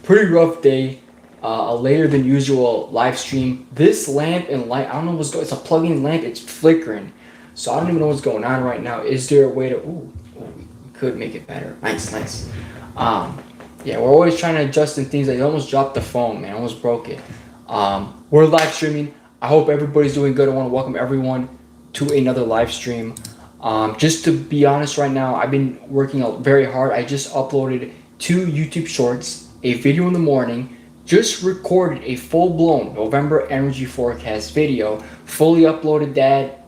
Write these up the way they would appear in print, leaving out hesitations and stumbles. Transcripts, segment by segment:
Pretty rough day. A later than usual live stream. This lamp and light, I don't know what's going. It's a plug-in lamp. It's flickering, so I don't even know what's going on right now. Is there a way to? We could make it better. Nice, nice. Um, yeah, we're always trying to adjust in things. I almost dropped the phone, man. I almost broke it. We're live streaming. I hope everybody's doing good. I want to welcome everyone to another live stream. Just to be honest, right now, I've been working out very hard. I just uploaded 2 YouTube shorts, a video in the morning, just recorded a full-blown November energy forecast video, fully uploaded that,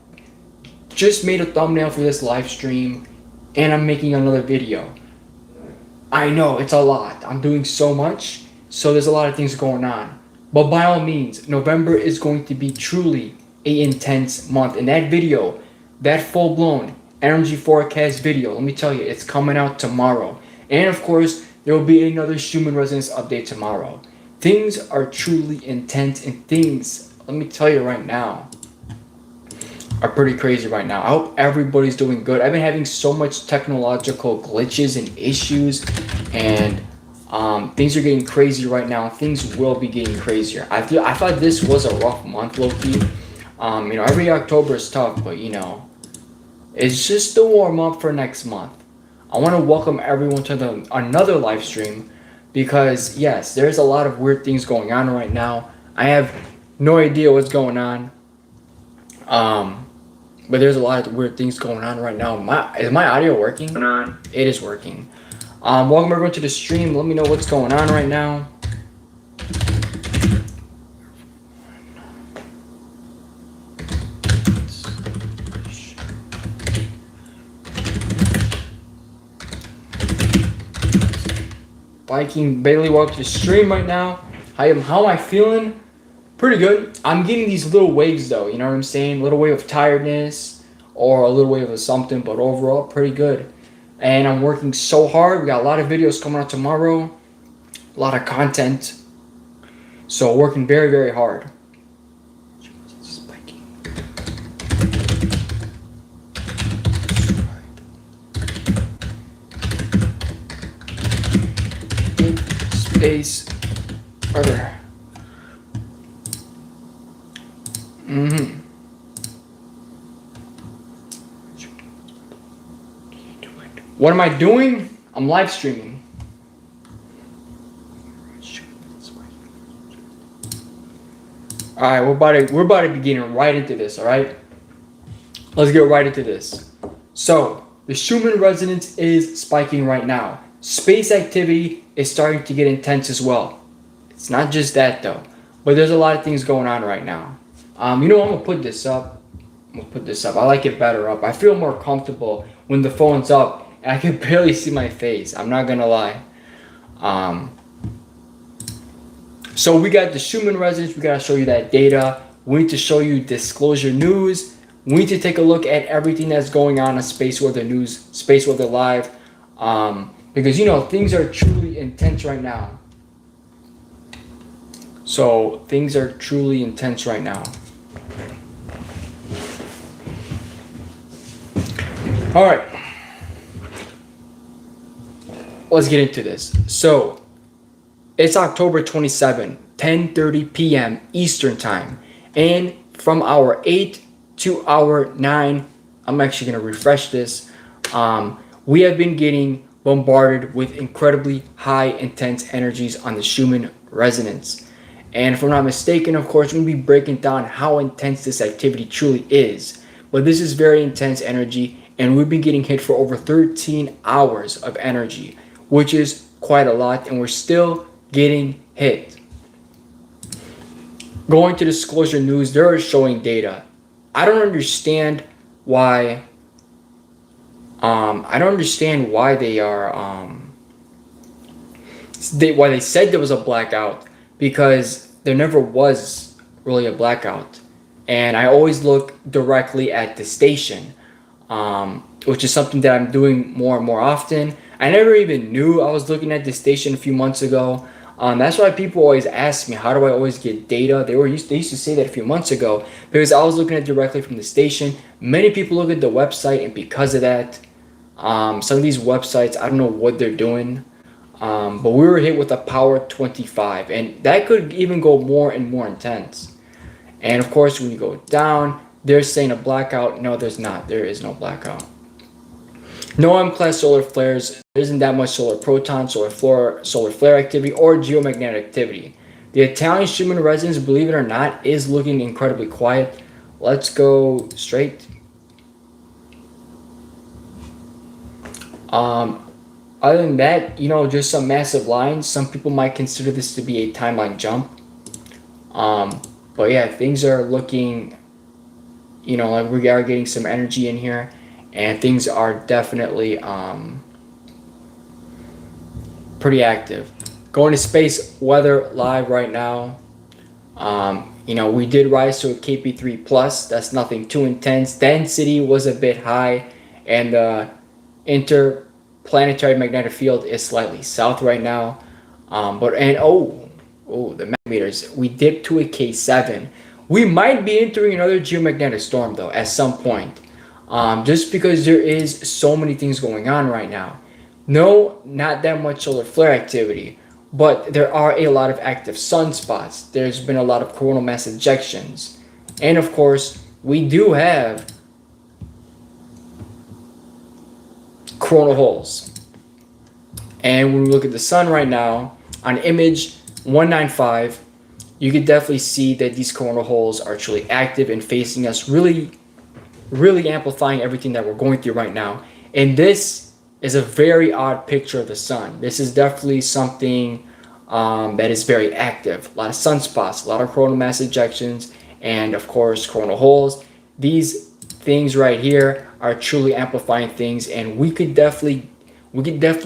just made a thumbnail for this live stream, and I'm making another video. I know, it's a lot. I'm doing so much, so there's a lot of things going on. But by all means, November is going to be truly an intense month. And that video, that full-blown energy forecast video, let me tell you, it's coming out tomorrow. And of course, there will be another Schumann resonance update tomorrow. Things are truly intense, and things, let me tell you right now, are pretty crazy right now. I hope everybody's doing good. I've been having so much technological glitches and issues, and things are getting crazy right now. Things will be getting crazier. I thought this was a rough month, low-key. Every October is tough, but it's just the warm up for next month. I want to welcome everyone to another live stream, because yes, there's a lot of weird things going on right now. I have no idea what's going on. But there's a lot of weird things going on right now. Is my audio working? It is working. Welcome everyone to the stream. Let me know what's going on right now. Viking Bailey, welcome to the stream right now. How am I feeling? Pretty good. I'm getting these little waves though, you know what I'm saying? A little wave of tiredness or a little wave of something, but overall pretty good. And I'm working so hard. We got a lot of videos coming out tomorrow, a lot of content. So working very, very hard. Space further. What am I doing? I'm live streaming. All right, we're about to be getting right into this. All right, let's get right into this. So the Schumann resonance is spiking right now. Space activity is starting to get intense as well. It's not just that though, but there's a lot of things going on right now. I'm gonna put this up. I like it better up. I feel more comfortable when the phone's up and I can barely see my face. I'm not gonna lie. So we got the Schumann resonance. We gotta show you that data. We need to show you disclosure news. We need to take a look at everything that's going on in Space Weather News, Space Weather Live, because things are truly intense right now. So things are truly intense right now. All right, let's get into this. So it's October 27, 10:30 p.m. Eastern time, and from hour 8 to hour 9, I'm actually going to refresh this. We have been getting bombarded with incredibly high intense energies on the Schumann resonance. And if I'm not mistaken, of course, we're going to be breaking down how intense this activity truly is. But this is very intense energy, and we've been getting hit for over 13 hours of energy, which is quite a lot, and we're still getting hit. Going to disclosure news, they're showing data. I don't understand why. They are why they said there was a blackout, because there never was really a blackout. And I always look directly at the station, which is something that I'm doing more and more often. I never even knew I was looking at the station a few months ago. That's why people always ask me, how do I always get data? They used to say that a few months ago, because I was looking at it directly from the station. Many people look at the website, and because of that, some of these websites, I don't know what they're doing. But we were hit with a power 25, and that could even go more and more intense. And of course, when you go down, they're saying a blackout. No, there's not. There is no blackout. No M-class solar flares. There isn't that much solar proton, solar flare activity, or geomagnetic activity. The Italian Schumann resonance, believe it or not, is looking incredibly quiet. Let's go straight. Other than that, just some massive lines. Some people might consider this to be a timeline jump. But yeah, things are looking, like we are getting some energy in here, and things are definitely pretty active. Going to space weather live right now. We did rise to a KP3 plus. That's nothing too intense. Density was a bit high, and the interplanetary magnetic field is slightly south right now. The meters. We dipped to a K7. We might be entering another geomagnetic storm though at some point. Just because there is so many things going on right now. No, not that much solar flare activity, but there are a lot of active sunspots. There's been a lot of coronal mass ejections. And of course, we do have coronal holes. And when we look at the sun right now, on image 195, you can definitely see that these coronal holes are truly active and facing us, really, really amplifying everything that we're going through right now. And this is a very odd picture of the sun. This is definitely something that is very active. A lot of sunspots, a lot of coronal mass ejections, and of course coronal holes. These things right here are truly amplifying things, and we could definitely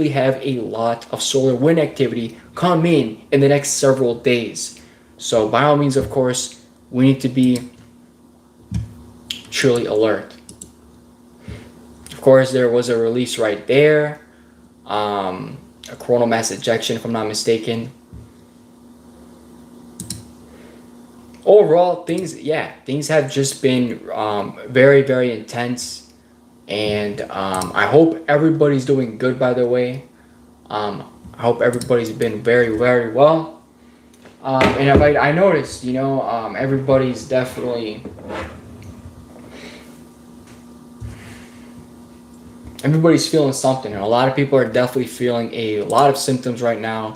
have a lot of solar wind activity come in the next several days. So by all means, of course, we need to be truly alert. Of course, there was a release right there, a coronal mass ejection, if I'm not mistaken. Overall, things have just been very, very intense, and I hope everybody's doing good, by the way. I hope everybody's been very, very well. And I noticed, everybody's definitely... Everybody's feeling something, and a lot of people are definitely feeling a lot of symptoms right now,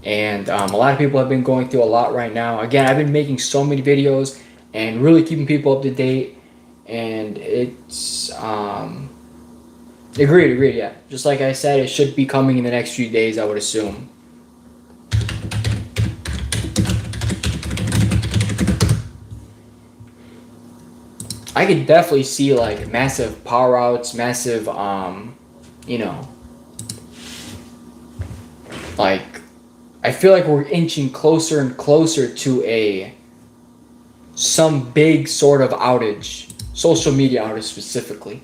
and a lot of people have been going through a lot right now. Again, I've been making so many videos and really keeping people up to date, and it's agreed, yeah. Just like I said, it should be coming in the next few days, I would assume. I could definitely see like massive power outs, massive, like, I feel like we're inching closer and closer to some big sort of outage, social media outage specifically.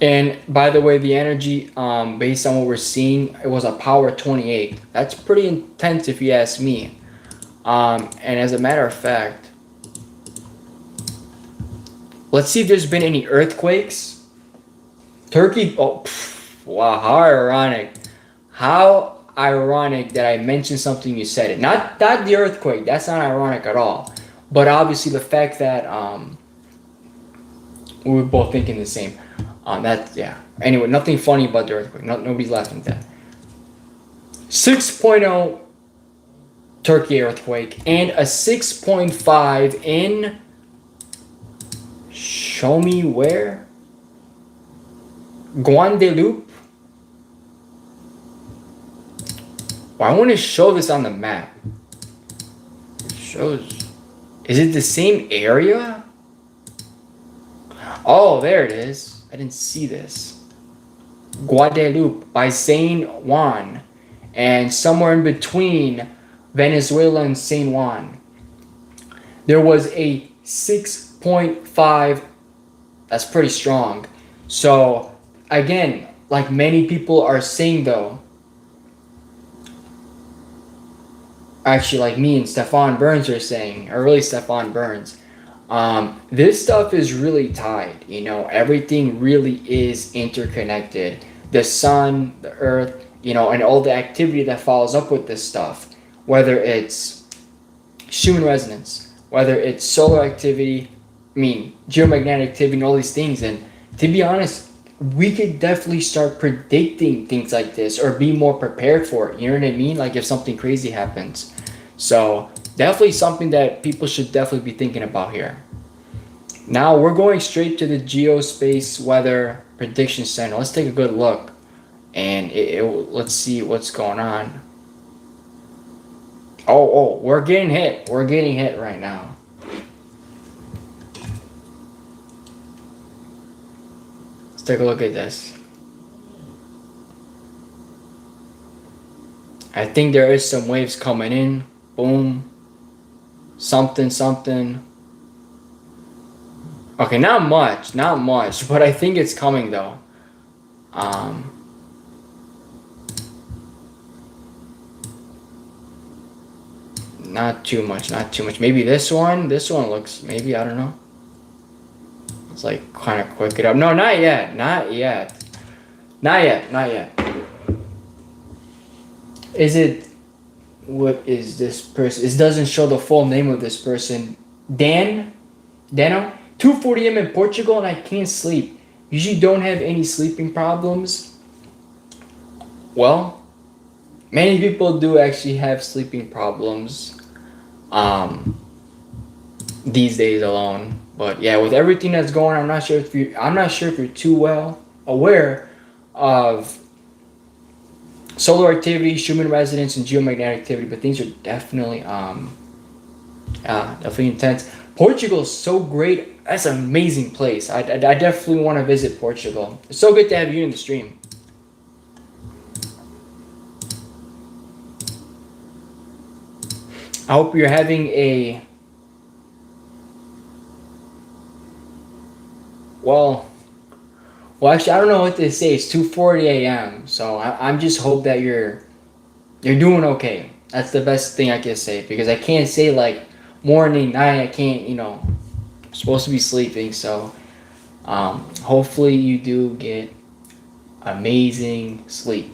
And by the way, the energy, based on what we're seeing, it was a power 28. That's pretty intense if you ask me. And as a matter of fact, let's see if there's been any earthquakes. Turkey, wow, how ironic. How ironic that I mentioned something you said it. Not the earthquake, that's not ironic at all. But obviously the fact that we were both thinking the same. Anyway, nothing funny about the earthquake. Nobody's laughing at that. 6.0 Turkey earthquake and a 6.5 in... Show me where? Guadeloupe? Well, I want to show this on the map. It shows... Is it the same area? Oh, there it is. I didn't see this. Guadeloupe by San Juan. And somewhere in between Venezuela and San Juan, there was a 6.5. That's pretty strong. So again, like many people are saying though, actually like me and Stefan Burns are saying, or really Stefan Burns, this stuff is really tied. Everything really is interconnected. the sun, the earth, and all the activity that follows up with this stuff, whether it's Schumann resonance, whether it's solar activity, geomagnetic activity, and all these things. And to be honest, we could definitely start predicting things like this or be more prepared for it. You know what I mean? Like if something crazy happens. So definitely something that people should definitely be thinking about here. Now we're going straight to the Geospace Weather Prediction Center. Let's take a good look, and let's see what's going on. Oh, we're getting hit. We're getting hit right now. Let's take a look at this. I think there is some waves coming in. Boom. Something. Okay, not much, but I think it's coming though. Not too much. Maybe this one looks, maybe, I don't know. It's like kind of quick it up. No, not yet. Is it, what is this person? It doesn't show the full name of this person. Dano? 2:40 a.m. in Portugal and I can't sleep. Usually don't have any sleeping problems. Well, many people do actually have sleeping problems these days alone. But yeah, with everything that's going on, I'm not sure if you're too well aware of solar activity, Schumann resonance, and geomagnetic activity, but things are definitely definitely intense. Portugal is so great. That's an amazing place. I definitely want to visit Portugal. It's so good to have you in the stream. I hope you're having a well, actually, I don't know what to say. It's 2:40 a.m. So I'm just hope that you're doing okay. That's the best thing I can say, because I can't say like morning, night. I can't, I'm supposed to be sleeping. So hopefully you do get amazing sleep.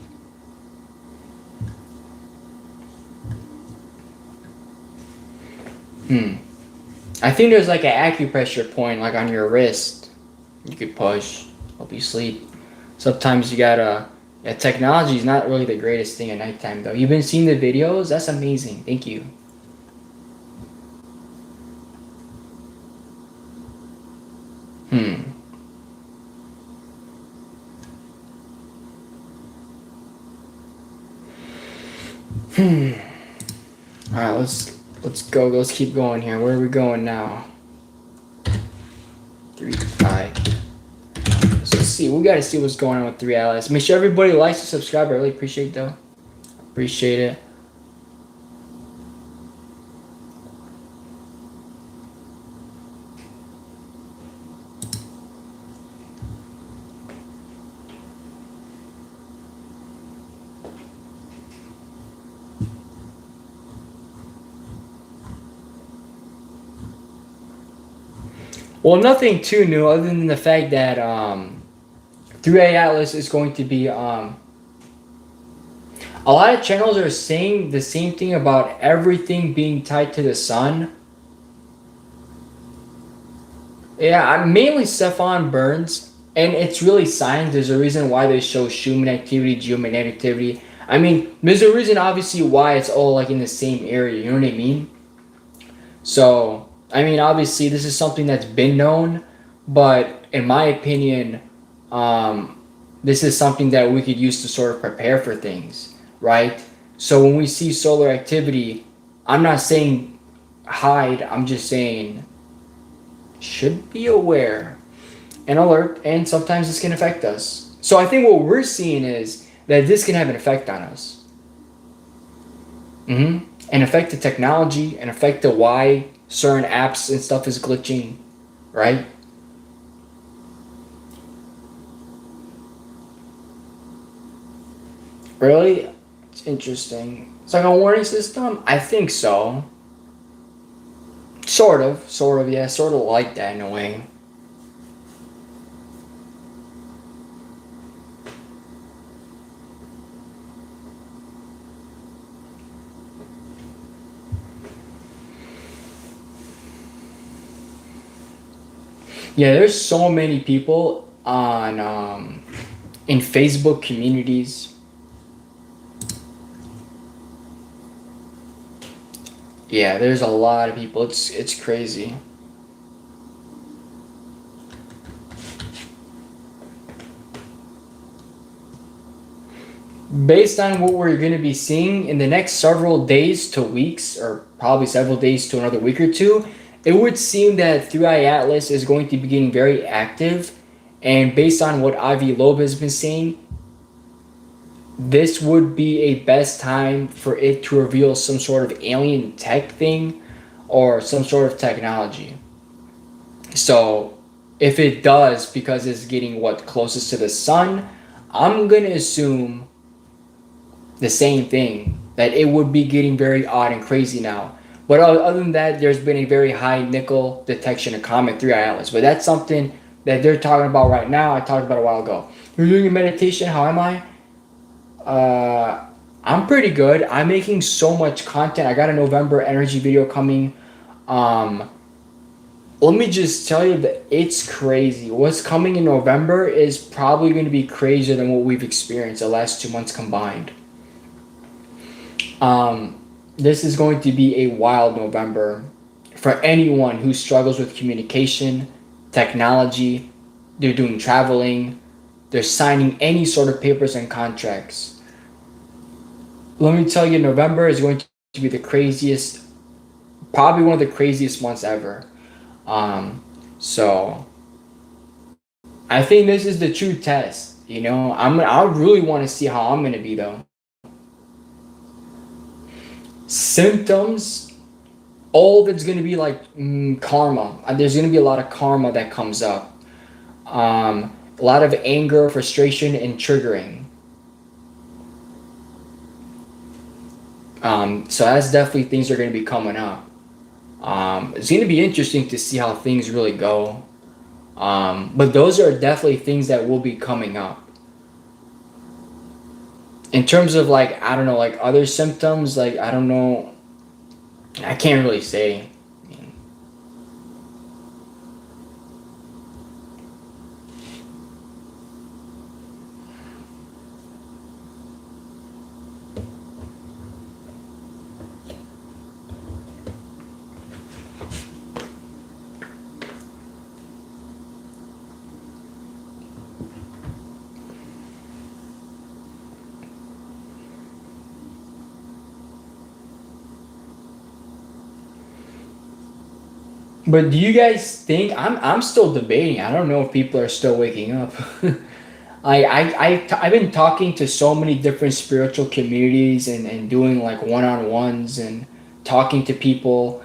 I think there's like an acupressure point like on your wrist. You could push, help you sleep. Sometimes you gotta. Yeah, technology is not really the greatest thing at nighttime though. You've been seeing the videos? That's amazing. Thank you. Alright, let's go. Let's keep going here. Where are we going now? 3 5. Let's see. We gotta see what's going on with 3 Alice. Make sure everybody likes and subscribe. I really appreciate though. Appreciate it. Well, nothing too new other than the fact that 3A Atlas is going to be a lot of channels are saying the same thing about everything being tied to the sun. Yeah, mainly Stefan Burns, and it's really science. There's a reason why they show Schumann activity, geomagnetic activity. There's a reason obviously why it's all like in the same area. You know what I mean? So, obviously this is something that's been known, but in my opinion, this is something that we could use to sort of prepare for things, right? So when we see solar activity, I'm not saying hide, I'm just saying should be aware and alert, and sometimes this can affect us. So I think what we're seeing is that this can have an effect on us. And affect the technology, and affect the why certain apps and stuff is glitching, right? Really? It's interesting. It's like a warning system? I think so. Sort of, yeah. Sort of like that in a way. Yeah, there's so many people on in Facebook communities. Yeah, there's a lot of people. It's crazy. Based on what we're going to be seeing in the next several days to weeks, or probably several days to another week or two, it would seem that 3i Atlas is going to be getting very active. And based on what Ivy Loeb has been saying, this would be a best time for it to reveal some sort of alien tech thing or some sort of technology. So if it does, because it's getting what closest to the sun, I'm gonna assume the same thing, that it would be getting very odd and crazy now. But other than that, there's been a very high nickel detection of Comet 3i Atlas. But that's something that they're talking about right now. I talked about a while ago. You're doing a meditation. How am I? Uh, I'm pretty good. I'm making so much content. I got a November energy video coming. Um, Let me just tell you that it's crazy. What's coming in November is probably going to be crazier than what we've experienced the last 2 months combined. Um, this is going to be a wild November for anyone who struggles with communication, technology, they're doing traveling, they're signing any sort of papers and contracts. Let me tell you, November is going to be the craziest, probably one of the craziest months ever. Um, so I think this is the true test. I really want to see how I'm gonna be though. Symptoms, all that's gonna be like karma. There's gonna be a lot of karma that comes up. A lot of anger, frustration, and triggering. So that's definitely things that are gonna be coming up. It's gonna be interesting to see how things really go. But those are definitely things that will be coming up. In terms of like, I don't know, like other symptoms, like I don't know, I can't really say. But do you guys think I'm still debating? I don't know if people are still waking up. I've been talking to so many different spiritual communities and doing like one-on-ones and talking to people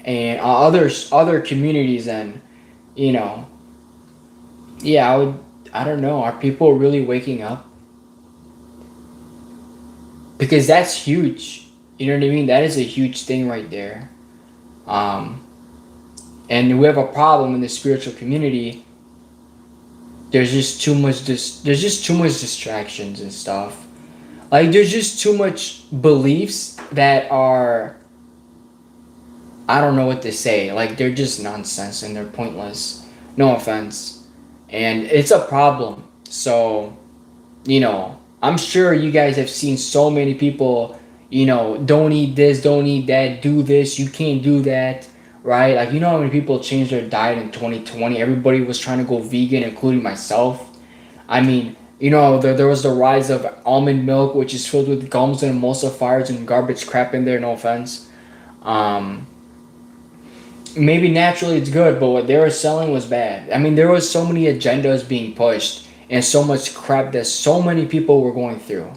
and other communities, and you know yeah, I don't know, are people really waking up? Because that's huge. You know what I mean? That is a huge thing right there. Um, and we have a problem in the spiritual community. There's just too much distractions and stuff. Like there's just too much beliefs that are, I don't know what to say. Like they're just nonsense and they're pointless. No offense. And it's a problem. So, I'm sure you guys have seen so many people, don't eat this, don't eat that, do this, you can't do that, right? Like, how many people changed their diet in 2020? Everybody was trying to go vegan, including myself. I mean, there was the rise of almond milk, which is filled with gums and emulsifiers and garbage crap in there, no offense. Um, Maybe naturally it's good, but what they were selling was bad. I mean, there was so many agendas being pushed and so much crap that so many people were going through.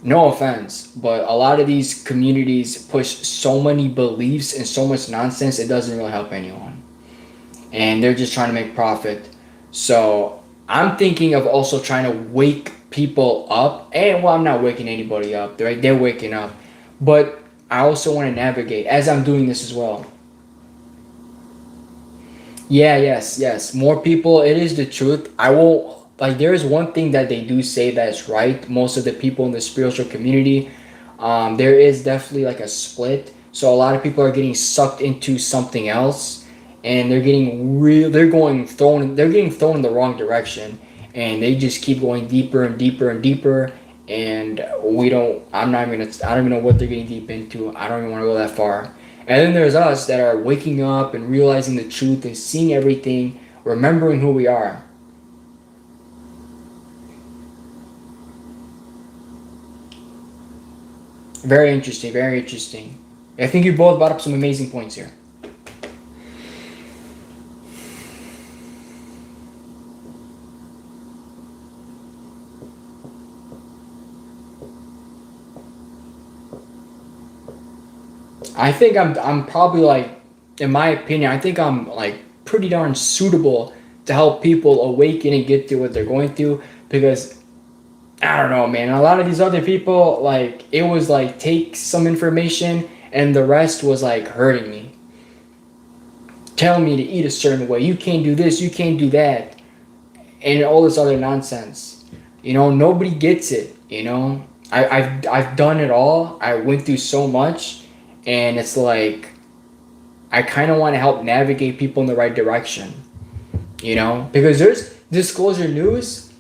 No offense, but a lot of these communities push so many beliefs and so much nonsense, it doesn't really help anyone. And they're just trying to make profit. So I'm thinking of also trying to wake people up. And well, I'm not waking anybody up, right? They're waking up. But I also want to navigate as I'm doing this as well. Yeah, yes, yes. More people, it is the truth. I will, like, there is one thing that they do say that's right. Most of the people in the spiritual community, there is definitely like a split. So a lot of people are getting sucked into something else. and they're getting thrown in the wrong direction, and they just keep going deeper and deeper and deeper. And I don't even know what they're getting deep into. I don't even want to go that far. And then there's us that are waking up and realizing the truth and seeing everything, remembering who we are. Very interesting, very interesting. I think you both brought up some amazing points here. I think I'm probably like, in my opinion, I think I'm like pretty darn suitable to help people awaken and get through what they're going through, because I don't know, man. A lot of these other people, like, it was like take some information and the rest was like hurting me. Telling me to eat a certain way. You can't do this, you can't do that. And all this other nonsense. Nobody gets it, I've done it all. I went through so much, and it's like I kind of want to help navigate people in the right direction, because there's disclosure news.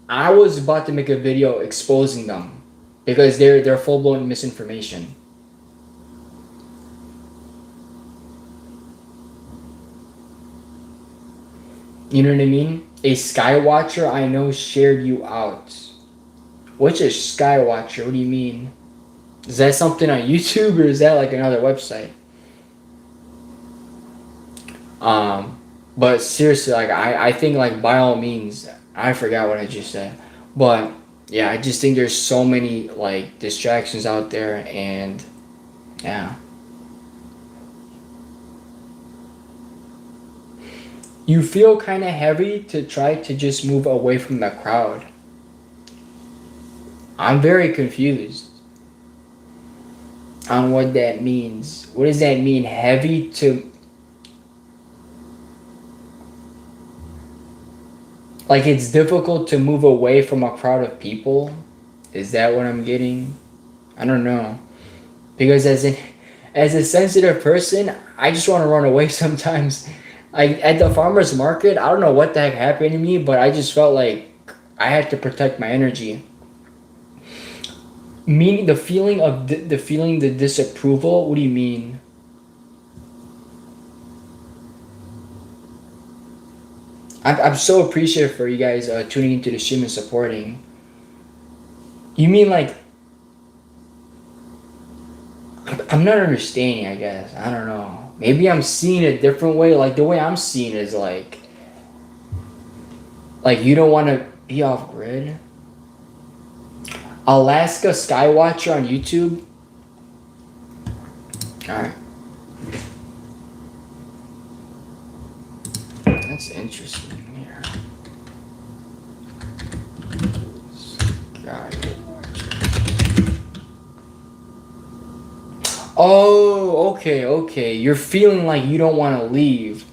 I was about to make a video exposing them because they're full-blown misinformation. You know what I mean? A Skywatcher I know shared you out. What's a Skywatcher? What do you mean? Is that something on YouTube, or is that like another website? But seriously, like I think, like, by all means, I forgot what I just said. But yeah, I just think there's so many like distractions out there, and yeah. You feel kind of heavy to try to just move away from the crowd. I'm very confused on what that means. What does that mean, heavy to... Like, it's difficult to move away from a crowd of people? Is that what I'm getting? I don't know. Because as a sensitive person, I just want to run away sometimes. Like, at the farmer's market, I don't know what the heck happened to me, but I just felt like I had to protect my energy. Meaning the feeling of the disapproval. What do you mean? I'm so appreciative for you guys tuning into the stream and supporting. You mean like... I'm not understanding, I guess. I don't know. Maybe I'm seeing it a different way. Like, the way I'm seeing it is like you don't want to be off grid. Alaska Skywatcher on YouTube. Alright. That's interesting here. Skywatcher. Oh, okay. You're feeling like you don't want to leave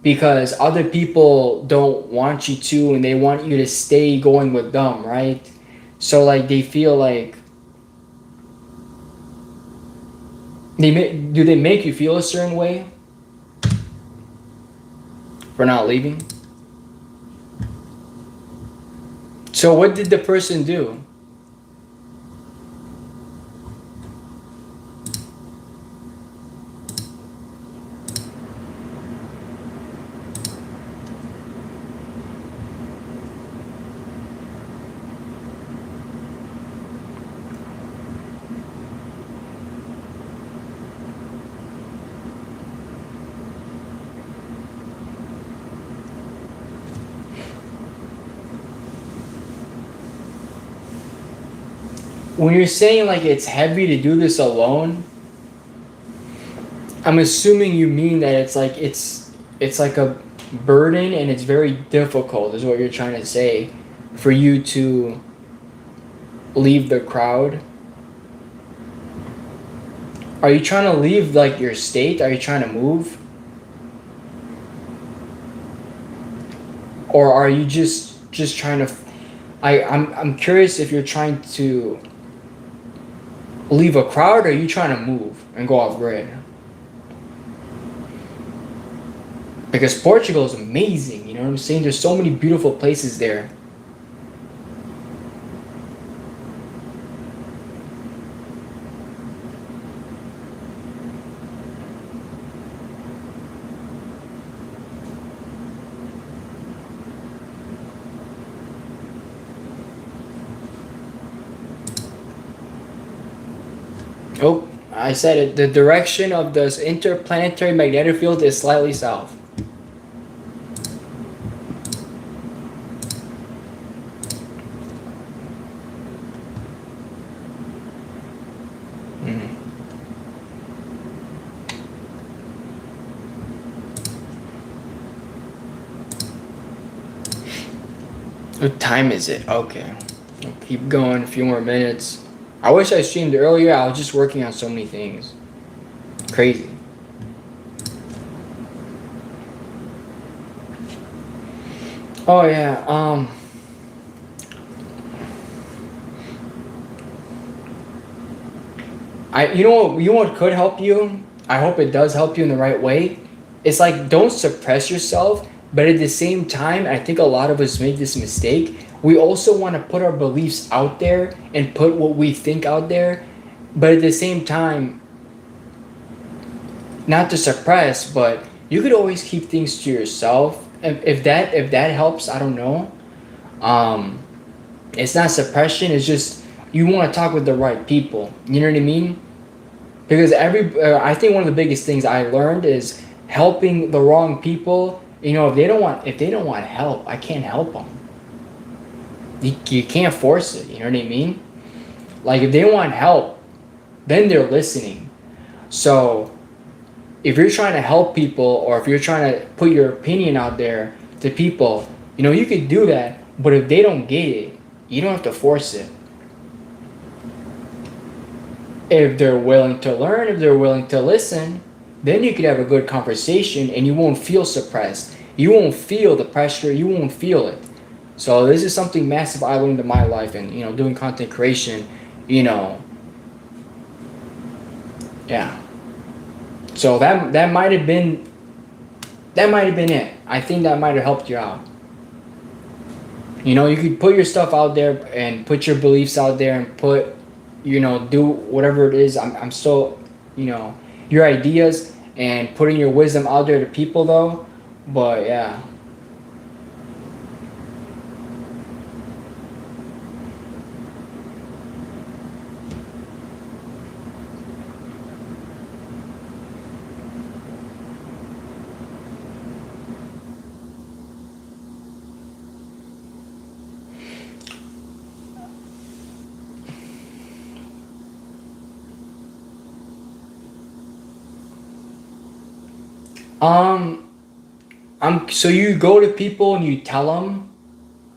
because other people don't want you to, and they want you to stay going with them, right? So, like, they feel like... Do they make you feel a certain way for not leaving? So what did the person do? When you're saying like it's heavy to do this alone, I'm assuming you mean that it's like a burden and it's very difficult, is what you're trying to say, for you to leave the crowd. Are you trying to leave like your state? Are you trying to move? Or are you just trying to... I'm curious if you're trying to leave a crowd, or are you trying to move and go off grid? Because Portugal is amazing, you know what I'm saying? There's so many beautiful places there. Oh, I said it. The direction of the interplanetary magnetic field is slightly south. Mhm. What time is it? Okay. I'll keep going a few more minutes. I wish I streamed earlier. I was just working on so many things. Crazy. Oh yeah. You know what could help you? I hope it does help you in the right way. It's like don't suppress yourself, but at the same time, I think a lot of us make this mistake. We also want to put our beliefs out there and put what we think out there, but at the same time, not to suppress, but you could always keep things to yourself. If that helps, I don't know. Um, it's not suppression. It's just you want to talk with the right people. You know what I mean? Because I think one of the biggest things I learned is helping the wrong people. You know, if they don't want help, I can't help them. You can't force it. You know what I mean? Like if they want help, then they're listening. So if you're trying to help people or if you're trying to put your opinion out there to people, you know, you could do that. But if they don't get it, you don't have to force it. If they're willing to learn, if they're willing to listen, then you could have a good conversation and you won't feel suppressed. You won't feel the pressure. You won't feel it. So this is something massive I learned in my life and, you know, doing content creation, you know, yeah. So that might have been it. I think that might have helped you out. You know, you could put your stuff out there and put your beliefs out there and put, you know, do whatever it is. I'm still, you know, your ideas and putting your wisdom out there to people though. But yeah. Um, so you go to people and you tell them.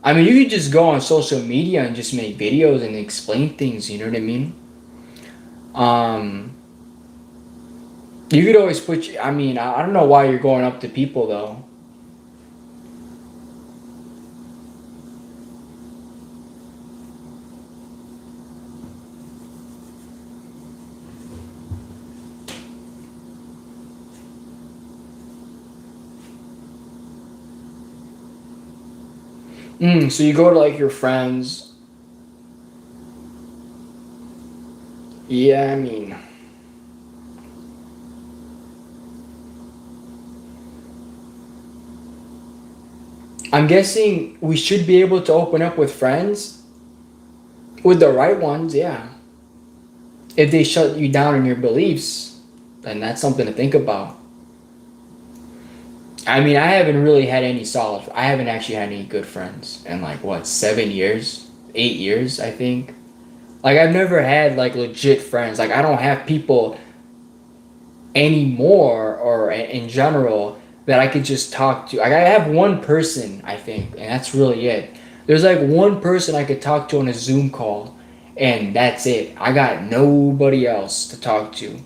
I mean, you could just go on social media and just make videos and explain things. You know what I mean? Um, you could always I mean, I don't know why you're going up to people though. So you go to like your friends. Yeah, I mean, I'm guessing we should be able to open up with friends, with the right ones. Yeah. If they shut you down in your beliefs, then that's something to think about. I mean, I haven't really had any solid. I haven't actually had any good friends in like what 7 years, 8 years, I think. Like I've never had like legit friends. Like I don't have people anymore or in general that I could just talk to. Like I have one person, I think, and that's really it. There's like one person I could talk to on a Zoom call, and that's it. I got nobody else to talk to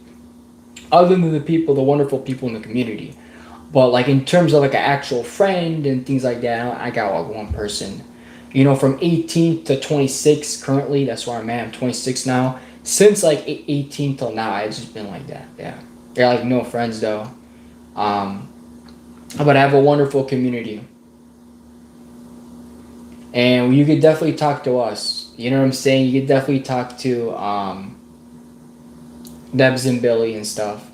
other than the people, the wonderful people in the community. But like in terms of like an actual friend and things like that, I got like one person. You know, from 18 to 26 currently, that's where I'm at. I'm 26 now. Since like 18 till now, I've just been like that. Yeah. They're like no friends though. Um, But I have a wonderful community. And you could definitely talk to us. You know what I'm saying? You could definitely talk to Debs and Billy and stuff.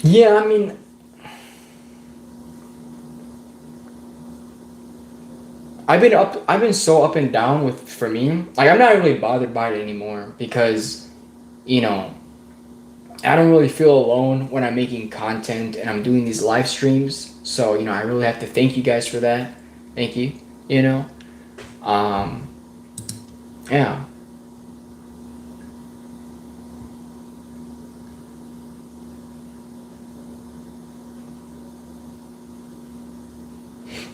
Yeah, I mean, I've been so up and down with for me. Like I'm not really bothered by it anymore because, you know, I don't really feel alone when I'm making content and I'm doing these live streams. So, you know, I really have to thank you guys for that. Thank you. You know? Um, yeah.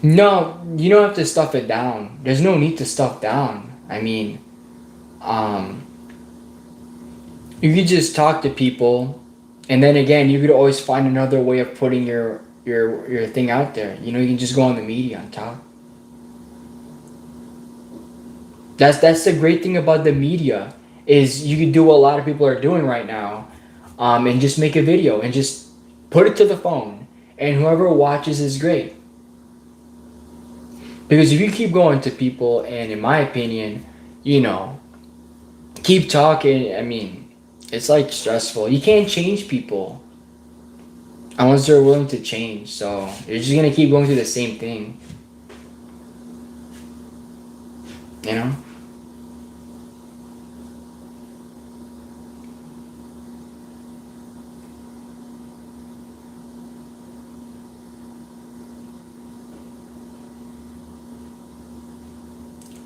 No, you don't have to stuff it down. There's no need to stuff down. I mean, um, you could just talk to people, and then again, you could always find another way of putting your thing out there. You know, you can just go on the media and talk. That's the great thing about the media is you can do what a lot of people are doing right now, and just make a video and just put it to the phone, and whoever watches is great. Because if you keep going to people, and in my opinion, you know, keep talking. I mean, it's like stressful. You can't change people unless they're willing to change. So you're just gonna keep going through the same thing, you know.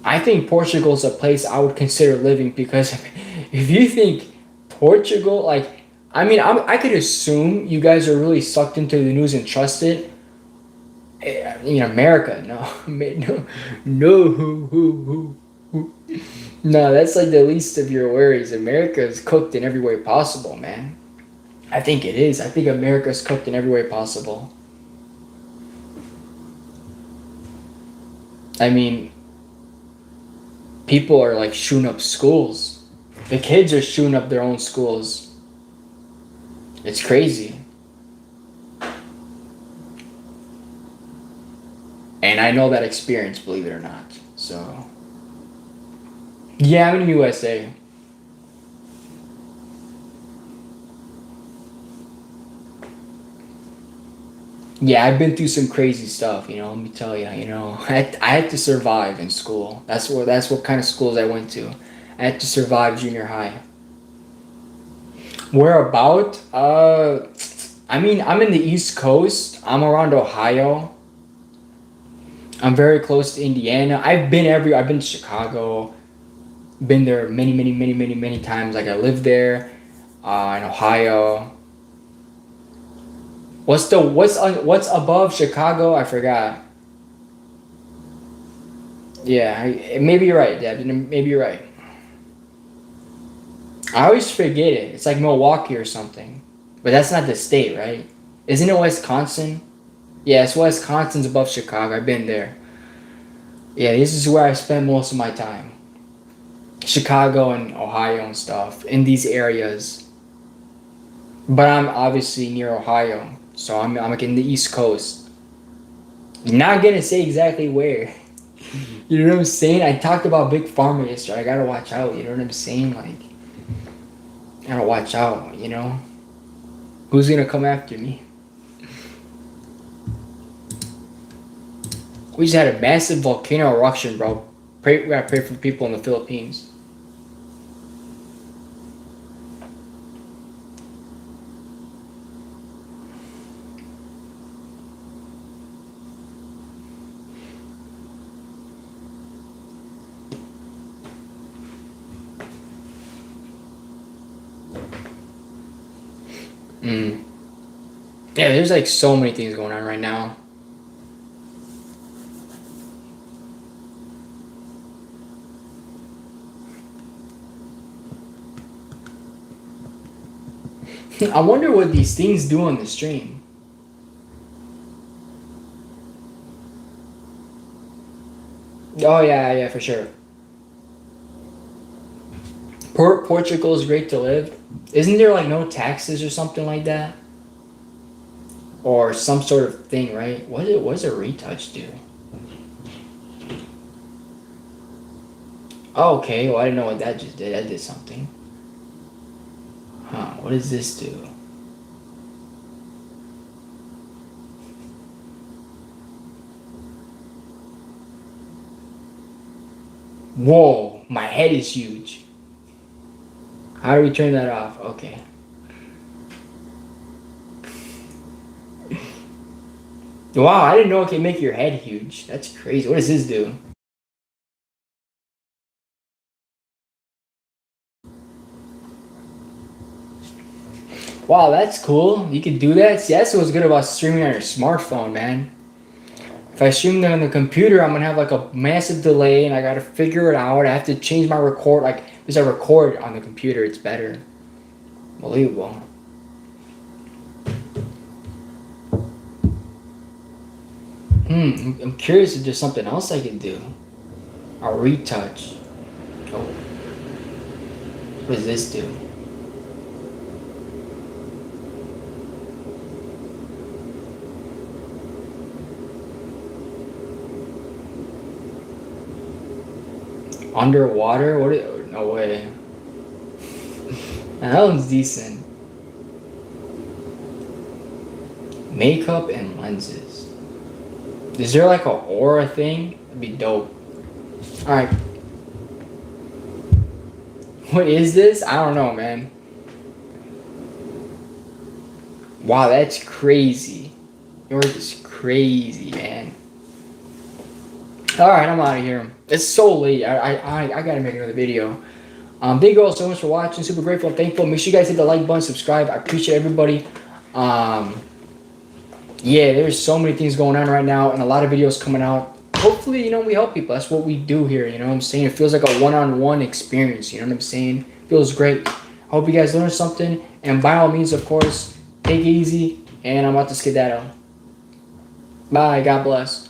I think Portugal is a place I would consider living because if you think Portugal, like, I mean, I could assume you guys are really sucked into the news and trust it. In America, no, no, no, no. That's like the least of your worries. America is cooked in every way possible, man. I think it is. I think America's cooked in every way possible. I mean, people are like shooting up schools. The kids are shooting up their own schools. It's crazy. And I know that experience, believe it or not. So, yeah, I'm in the USA. Yeah, I've been through some crazy stuff, you know, let me tell you, you know. I had to survive in school. That's what kind of schools I went to. I had to survive junior high. Where about? I mean, I'm in the East Coast. I'm around Ohio. I'm very close to Indiana. I've been to Chicago. Been there many times. Like I lived there, in Ohio. What's above Chicago? I forgot. Yeah, maybe you're right, Deb. Maybe you're right. I always forget it. It's like Milwaukee or something, but that's not the state, right? Isn't it Wisconsin? Yeah, it's Wisconsin's above Chicago. I've been there. Yeah, this is where I spend most of my time. Chicago and Ohio and stuff in these areas. But I'm obviously near Ohio, so I'm like in the East Coast. Not gonna say exactly where. You know what I'm saying? I talked about big pharma yesterday. I gotta watch out. You know what I'm saying? Like, I gotta watch out. You know, who's gonna come after me? We just had a massive volcano eruption, bro. We gotta pray for people in the Philippines. Mm. Yeah, there's like so many things going on right now. I wonder what these things do on the stream. Oh yeah, yeah, for sure. Portugal is great to live. Isn't there like no taxes or something like that? Or some sort of thing, right? What does a retouch do? Oh, okay, well I didn't know what that just did. That did something. Huh, what does this do? Whoa, my head is huge. How do we turn that off? Okay. Wow, I didn't know it can make your head huge. That's crazy. What does this do? Wow, that's cool. You can do that. See, that's what's good about streaming on your smartphone, man. If I stream on the computer, I'm gonna have like a massive delay, and I gotta figure it out. I have to change my record. Like, because I record on the computer, it's better. Unbelievable. I'm curious if there's something else I can do. A retouch. Oh, what does this do? Underwater? No way. That one's decent. Makeup and lenses. Is there like a aura thing? That'd be dope. Alright. What is this? I don't know, man. Wow, that's crazy. Yours is crazy, man. Alright, I'm out of here. It's so late. I gotta make another video. Thank you all so much for watching. Super grateful and thankful. Make sure you guys hit the like button, subscribe. I appreciate everybody. Yeah, there's so many things going on right now and a lot of videos coming out. Hopefully, we help people. That's what we do here, you know what I'm saying? It feels like a one-on-one experience, you know what I'm saying? It feels great. I hope you guys learned something. And by all means, of course, take it easy. And I'm about to skedaddle. Bye. God bless.